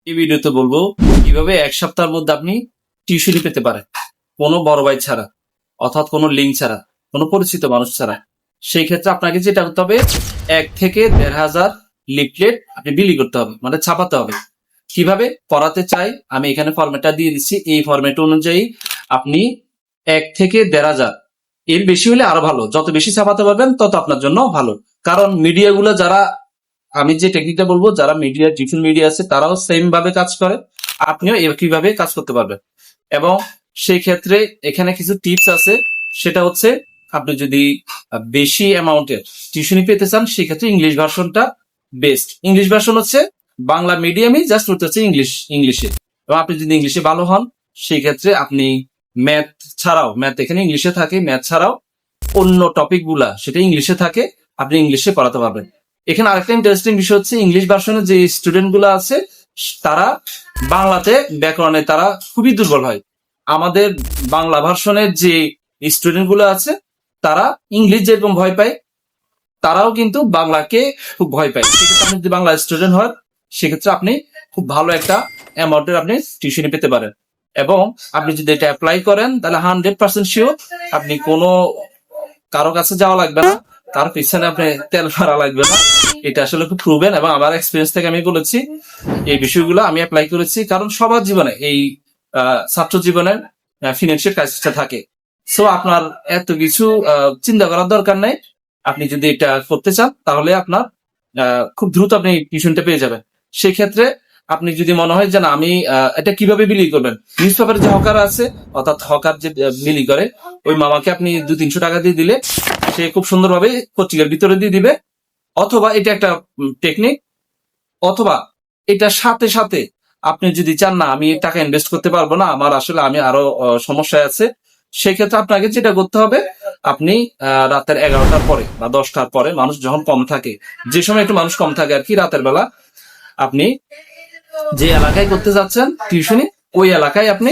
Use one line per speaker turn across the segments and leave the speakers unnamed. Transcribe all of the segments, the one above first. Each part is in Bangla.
এই ভিডিওতে বলবো কিভাবে এক সপ্তাহের মধ্যে আপনি টিউশনি পেতে পারেন কোনো বড় ভাই ছাড়া, অর্থাৎ কোনো লিঙ্ক ছাড়া, কোনো পরিচিত মানুষ ছাড়া। সেই ক্ষেত্রে আপনাকে যেটা করতে হবে, 1 থেকে 1,500 লিফলেট আপনি বিলি করতে হবে, মানে ছাপাতে হবে। কিভাবে পড়াতে চাই আমি এখানে ফরম্যাটটা দিয়ে দিচ্ছি। এই ফরম্যাট অনুযায়ী আপনি 1 থেকে 1,500, এর বেশি হলে আরো ভালো, যত বেশি ছাপাতে পারবেন তত আপনার জন্য ভালো। কারণ মিডিয়াগুলো যারা, আমি যে টেকনিকটা বলবো, যারা মিডিয়া ডিজিটাল মিডিয়া আছে তারাও সেম ভাবে কাজ করে, আপনিও একইভাবে কাজ করতে পারবেন। এবং সেই ক্ষেত্রে এখানে কিছু টিপস আছে, সেটা হচ্ছে আপনি যদি বেশি অ্যামাউন্টের টিউশনি পেতে চান সেক্ষেত্রে ইংলিশ ভার্সনটা বেস্ট। ইংলিশ ভার্সন হচ্ছে বাংলা মিডিয়ামই জাস্ট হতে হচ্ছে ইংলিশে। এবং আপনি যদি ইংলিশে ভালো হন সেই ক্ষেত্রে আপনি ম্যাথ ছাড়াও, ম্যাথ এখানে ইংলিশে থাকে, ম্যাথ ছাড়াও অন্য টপিক গুলা সেটা ইংলিশে থাকে, আপনি ইংলিশে পড়াতে পারবেন। এখানে আরেকটা ইন্টারেস্টিং বিষয় হচ্ছে ইংলিশ ভার্সনে যে স্টুডেন্ট গুলো আছে তারা বাংলাতে ব্যাকরণে তারা খুবই দুর্বল হয়। আমাদের বাংলা ভার্সনের যে স্টুডেন্ট গুলো আছে তারা ইংলিশ যেরকম ভয় পায় তারাও কিন্তু বাংলাকে খুব ভয় পায়। সেক্ষেত্রে আপনি যদি বাংলা স্টুডেন্ট হন সেক্ষেত্রে আপনি খুব ভালো একটা অ্যামাউন্টের আপনি টিউশনি পেতে পারেন। এবং আপনি যদি এটা অ্যাপ্লাই করেন তাহলে 100% শিওর আপনি কোনো কারো কাছে যাওয়া লাগবে না, তার পিছনে আপনি তেল মারা লাগবে না। এটা আসলে খুব প্রুভেন এবং আমার এক্সপিরিয়েন্স থেকে আমি বলেছি। এই বিষয়গুলো আমি অ্যাপ্লাই করেছি, কারণ সবার জীবনে এই ছাত্র জীবনের ফিনান্সিয়াল ক্রাইসিসটা থাকে। সো আপনার এত কিছু চিন্তা করার দরকার নেই। আপনি যদি এটা করতে চান তাহলে আপনার খুব দ্রুত আপনি টিউশনটা পেয়ে যাবেন। সেক্ষেত্রে আপনি যদি মনে হয় যে না আমি এটা কিভাবে বিলি করবেন, নিউজ পেপারে যে হকার আছে, অর্থাৎ হকার যে বিলি করে ওই মামাকে আপনি 200-300 টাকা দিয়ে দিলে সে খুব সুন্দরভাবে পত্রিকার ভিতরে দিয়ে দিবে। অথবা এটা একটা টেকনিক, অথবা এটা সাথে সাথে আপনি যদি চান না আমি টাকা ইনভেস্ট করতে পারবো না, আমার আসলে আমি আরো সমস্যায় আছে, সেক্ষেত্রে আপনাকে যেটা করতে হবে, আপনি রাতের 11টার পরে বা 10টার পরে মানুষ যখন কম থাকে, যে সময় একটু মানুষ কম থাকে আর কি, রাতের বেলা আপনি যে এলাকায় করতে যাচ্ছেন টিউশনি ওই এলাকায় আপনি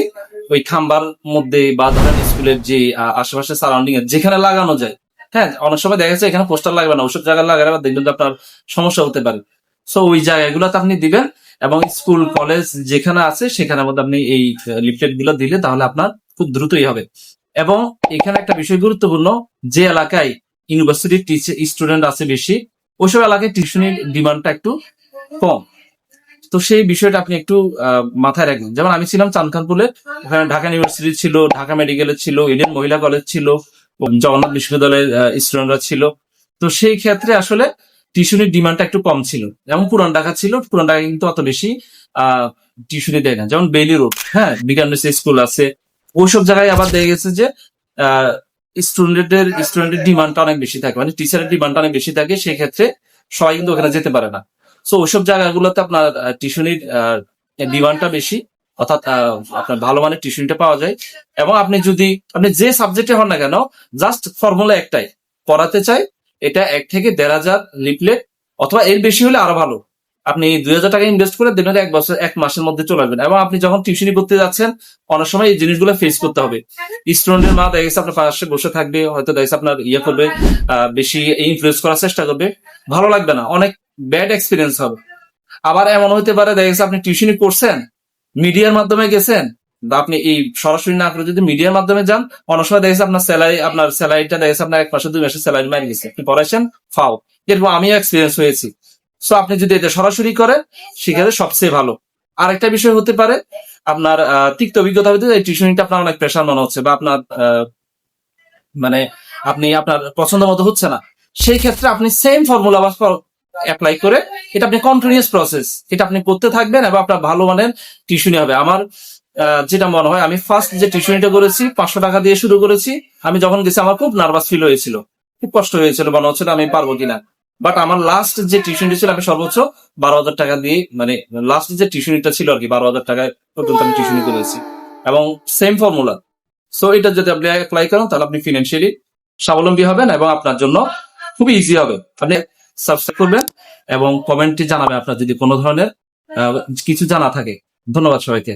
ওই খাম্বার মধ্যে বা ধরেন স্কুলের যে আশেপাশে সারাউন্ডিং এর যেখানে লাগানো যায়, হ্যাঁ অনেক সময় দেখা যাচ্ছে এখানে পোস্টার লাগবে না, ওইসব জায়গায় লাগালে দেখবেন যে আপনার সমস্যা হতে পারে। সো ওই জায়গাগুলোতে আপনি দিবেন এবং স্কুল কলেজ যেখানে আছে সেখানের মধ্যে আপনি এই লিফলেট গুলো দিলে তাহলে আপনার খুব দ্রুতই হবে। এবং এখানে একটা বিষয় গুরুত্বপূর্ণ, যে এলাকায় ইউনিভার্সিটির স্টুডেন্ট আছে বেশি, ওইসব এলাকায় টিউশনির ডিমান্ডটা একটু কম। তো সেই বিষয়টা আপনি একটু মাথায় রাখবেন। যেমন আমি ছিলাম চাঁদখানপুরে, ওখানে ঢাকা ইউনিভার্সিটি ছিল, ঢাকা মেডিকেলের ছিল, ইন্ডিয়ান মহিলা কলেজ ছিল, জগন্নাথ বিশ্ববিদ্যালয়ের স্টুডেন্টরা ছিল। তো সেই ক্ষেত্রে আসলে টিউশনির ডিমান্ডটা একটু কম ছিল। যেমন পুরান ঢাকা ছিল, পুরান ঢাকা কিন্তু অত বেশি টিউশনি দেয় না। যেমন বেইলি রোড, হ্যাঁ বিজ্ঞান স্কুল আছে, ওইসব জায়গায় আবার দেখা গেছে যে স্টুডেন্টের ডিমান্ডটা অনেক বেশি থাকে, মানে টিচারের ডিমান্ডটা অনেক বেশি থাকে, সেক্ষেত্রে সবাই কিন্তু ওখানে যেতে পারে না। সো ওইসব জায়গাগুলোতে আপনার টিউশনির ডিমান্ডটা বেশি, অর্থাৎ আপনার ভালো মানের টিউশনিটা পাওয়া যায়। এবং আপনি যদি আপনি যে সাবজেক্টে হন না কেন, জাস্ট ফর্মুলা একটাই, পড়াতে চাই এটা 1 থেকে 1,500 লিফলেট, অথবা এর বেশি হলে আরো ভালো। আপনি 2,000 টাকা ইনভেস্ট করে দেবেন, 1 মাসের মধ্যে চলে আসবেন। এবং আপনি যখন টিউশনি করতে যাচ্ছেন অনেক সময় এই জিনিসগুলো ফেস করতে হবে। স্টুডেন্টের মা দেখা গেছে আপনার পাশে বসে থাকবে, হয়তো দেখা গেছে আপনার ইয়ে করবে, বেশি ইনফ্লুয়েন্স করার চেষ্টা করবে, ভালো লাগবে না, অনেক ব্যাড এক্সপিরিয়েন্স হবে। আবার এমন হতে পারে দেখা গেছে আপনি টিউশনি করছেন, মিডিয়ার মাধ্যমে গেছেন, বা আপনি এই সরাসরি না করে যদি মিডিয়ার মাধ্যমে যান, অনেক সময় দেখা গেছে আপনার স্যালারিটা দেখা গেছে আপনার 1 মাসে 2 মাসের স্যালারি মারি গেছে, আপনি পড়াইছেন ফাও। এরকম আমিও এক্সপিরিয়েন্স হয়েছি। সো আপনি যদি এটা সরাসরি করেন সেক্ষেত্রে সবচেয়ে ভালো। আরেকটা বিষয় হতে পারে আপনার তিক্ত অভিজ্ঞতা হতে এই টিউশনিটা আপনার অনেক প্রেশার মনে হচ্ছে, বা আপনার মানে আপনি আপনার পছন্দ মতো হচ্ছে না, সেই ক্ষেত্রে আপনি সেম ফর্মুলা অ্যাপ্লাই করে এটা আপনি কন্টিনিউয়াস প্রসেস, এটা আপনি করতে থাকবেন এবং আপনার ভালো মানের টিউশনি হবে। আমার যেটা মনে হয়, আমি ফার্স্ট যে টিউশনিটা করেছি 500 টাকা দিয়ে শুরু করেছি। আমি যখন গেছি আমার খুব নার্ভাস ফিল হয়েছিল, খুব কষ্ট হয়েছিল, মনে হচ্ছিল আমি পারবো কিনা। বাট আমার লাস্ট যে টিউশনটি ছিল আমি সর্বোচ্চ 12,000 টাকা দিয়ে, মানে লাস্ট যে টিউশনিটা ছিল আর কি, 12,000 টাকায় পর্যন্ত আমি টিউশনি করেছি এবং সেম ফর্মুলা। সো এটা যদি আপনি অ্যাপ্লাই করেন তাহলে আপনি ফিনান্সিয়ালি স্বাবলম্বী হবেন এবং আপনার জন্য খুবই ইজি হবে। আপনি সাবস্ক্রাইব করবেন এবং কমেন্টে জানাবেন আপনার যদি কোনো ধরনের কিছু জানা থাকে। ধন্যবাদ সবাইকে।